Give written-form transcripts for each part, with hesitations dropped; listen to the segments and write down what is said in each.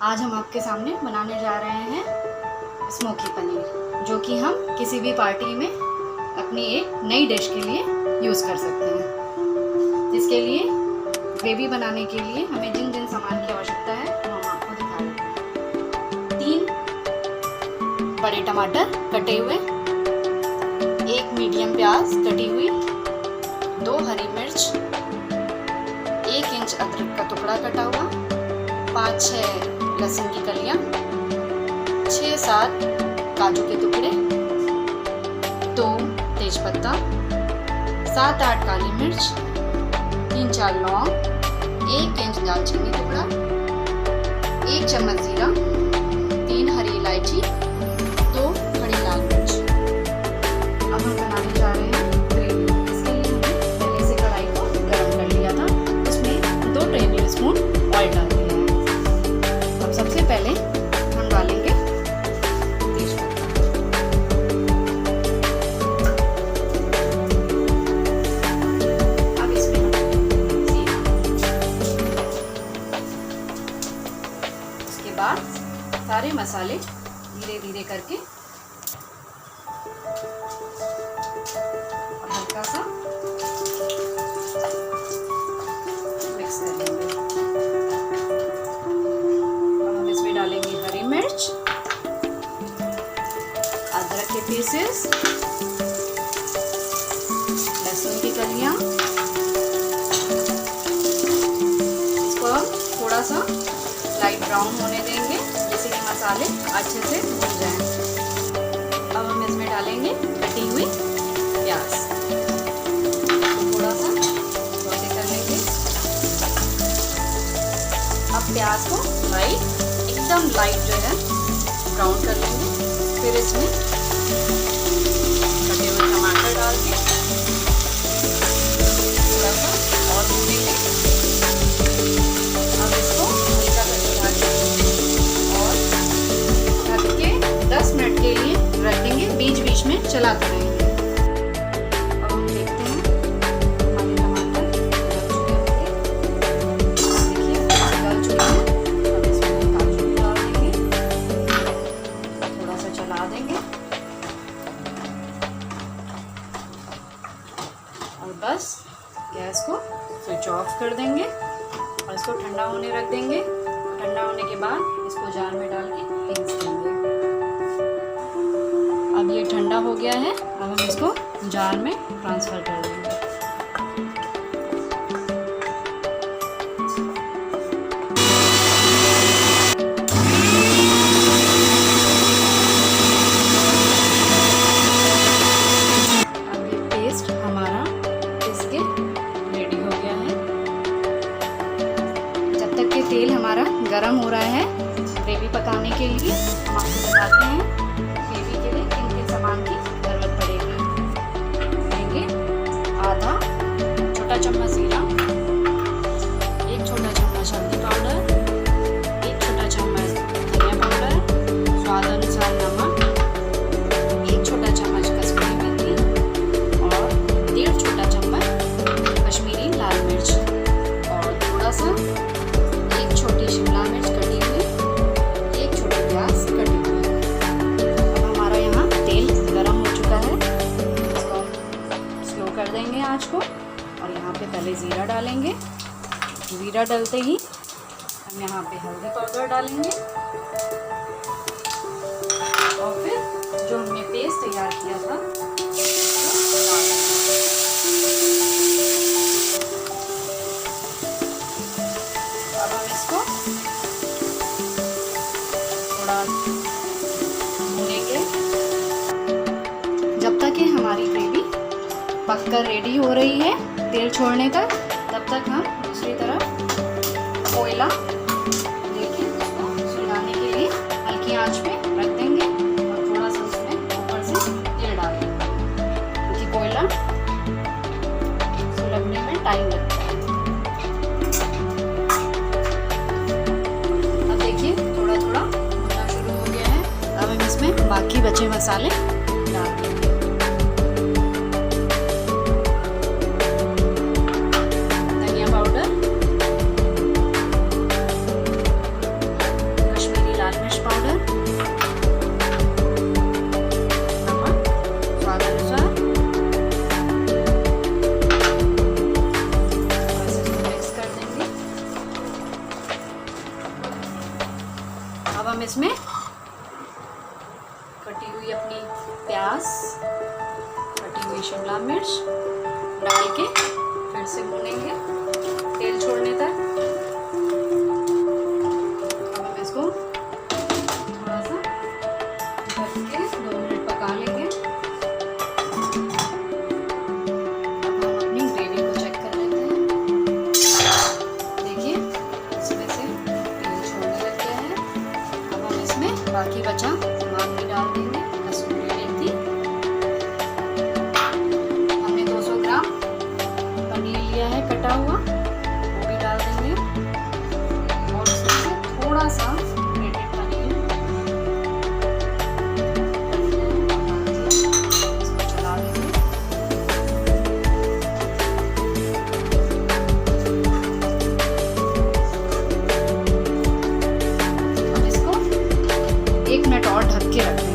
आज हम आपके सामने बनाने जा रहे हैं स्मोकी पनीर, जो कि हम किसी भी पार्टी में अपनी एक नई डिश के लिए यूज़ कर सकते हैं। इसके लिए ग्रेवी बनाने के लिए हमें जिन जिन सामान की आवश्यकता है वो हम आपको दिखा रहे हैं। 3 बड़े टमाटर कटे हुए, 1 मीडियम प्याज कटी हुई, 2 हरी मिर्च, 1 इंच अदरक का टुकड़ा कटा हुआ, 5-6 लहसुन की कलियां, 6-7 काजू के टुकड़े, 2 तेजपत्ता, 7-8 काली मिर्च, 3-4 लौंग, 1 इंच दालचीनी टुकड़ा, 1 चम्मच जीरा, 3 हरी इलायची, 2 खड़ी लाल मिर्च। अब हम बनाने जा रहे हैं ग्रेवी। इसके लिए हमने पहले से कढ़ाई को गर्म कर लिया था, उसमें 2 टेबल स्पून ऑयल डाल दिया है। अब सबसे पहले हम डालेंगे तेजपत्ता, अब इसमें हम जीरा, उसके बाद सारे मसाले धीरे धीरे करके हल्का सा मिक्स कर लेंगे। अब हम इसमें डालेंगे हरी मिर्च, अदरक के पीसेस, लहसुन की कलियां। इसको हम थोड़ा सा लाइट ब्राउन होने देंगे, जिससे कि मसाले अच्छे से भुन जाएं। अब हम इसमें डालेंगे कटी हुई प्याज, थोड़ा सा सौटे कर लेंगे। अब प्याज को एकदम लाइट जो है ब्राउन कर लेंगे। फिर इसमें कटे हुए टमाटर डाल के थोड़ा सा और भूनेंगे। अब इसको हल्का करके और ढक के 10 मिनट के लिए रख देंगे, बीच बीच में चलाते रहेंगे। और बस गैस को स्विच ऑफ कर देंगे और इसको ठंडा होने रख देंगे। ठंडा होने के बाद इसको जार में डाल के पीस देंगे। अब ये ठंडा हो गया है, अब हम इसको जार में ट्रांसफ़र कर देंगे। तेल हमारा गरम हो रहा है ग्रेवी पकाने के लिए। हम आपको बताते हैं ग्रेवी के लिए किन किन सामान की ज़रूरत पड़ेगी। लेंगे आधा छोटा चम्मच जीरा, 1 छोटा चम्मच हल्दी पाउडर, 1 छोटा चम्मच धनिया पाउडर, स्वाद अनुसार नमक, 1 छोटा चम्मच कसूरी मेथी और 1.5 छोटा चम्मच कश्मीरी लाल मिर्च और थोड़ा सा छोटी शिमला मिर्च कटी हुई, 1 छोटी प्याज कटी हुई। अब हमारा यहाँ तेल गरम हो चुका है, इसको स्लो कर देंगे आंच को और यहाँ पे पहले ज़ीरा डालेंगे। ज़ीरा डालते ही हम यहाँ पे हल्दी पाउडर डालेंगे और फिर जो हमने पेस्ट तैयार किया था थोड़ा भूनेंगे जब तक कि हमारी ग्रेवी पककर रेडी हो रही है तेल छोड़ने तक। तब तक हम दूसरी तरफ कोयला लेके उसको सुलगाने के लिए हल्की आंच पे रख देंगे और थोड़ा सा उसमें ऊपर से तेल डाल देंगे, क्योंकि कोयला सुलगने में टाइम लगता है। अब देखिए थोड़ा थोड़ा शुरू हो गया है। अब हम इसमें बाकी बचे मसाले डाल देंगे। धनिया पाउडर, अब हम इसमें कटी हुई अपनी प्याज, कटी हुई शिमला मिर्च डाल के फिर से भूनेंगे तेल छोड़ने तक। अब हम इसको थोड़ा सा ढक के 2 मिनट पका लेंगे। अब हम अपनी ग्रेवी को चेक कर लेते हैं। देखिए इसमें से तेल छोड़ने लग गया है। अब हम इसमें बाकी बचा सामान भी डाल देंगे। कसूरी मेथी, हमने 200 ग्राम पनीर लिया है कटा हुआ, वो भी डाल देंगे। और उसमें थोड़ा सा ग्रेटेड पनीर इसको चला देंगे। अब इसको 1 मिनट और ढक के रख देंगे।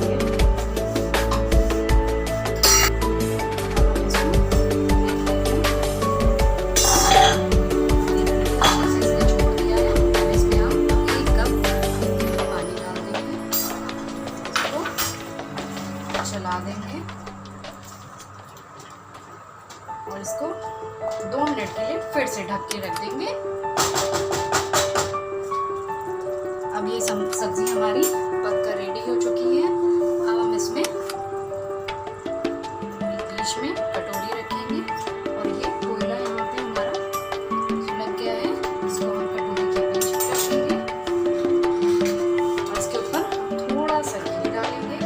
चला देंगे और इसको 2 मिनट के लिए फिर से ढक के रख देंगे। अब ये सब्जी हमारी पककर रेडी हो चुकी है। अब हम इसमें बीच में कटोरी रखेंगे और ये कोयला यहाँ पे हमारा लग गया है, इसको हम कटोरी के बीच में रखेंगे और इसके ऊपर थोड़ा सा घी डालेंगे।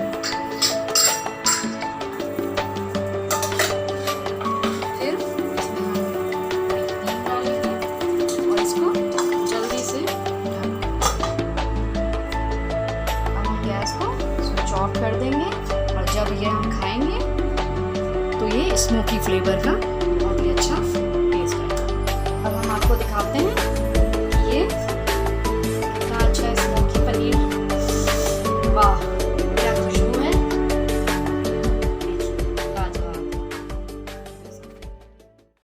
ऑफ कर देंगे और जब ये हम खाएंगे तो ये स्मोकी फ्लेवर का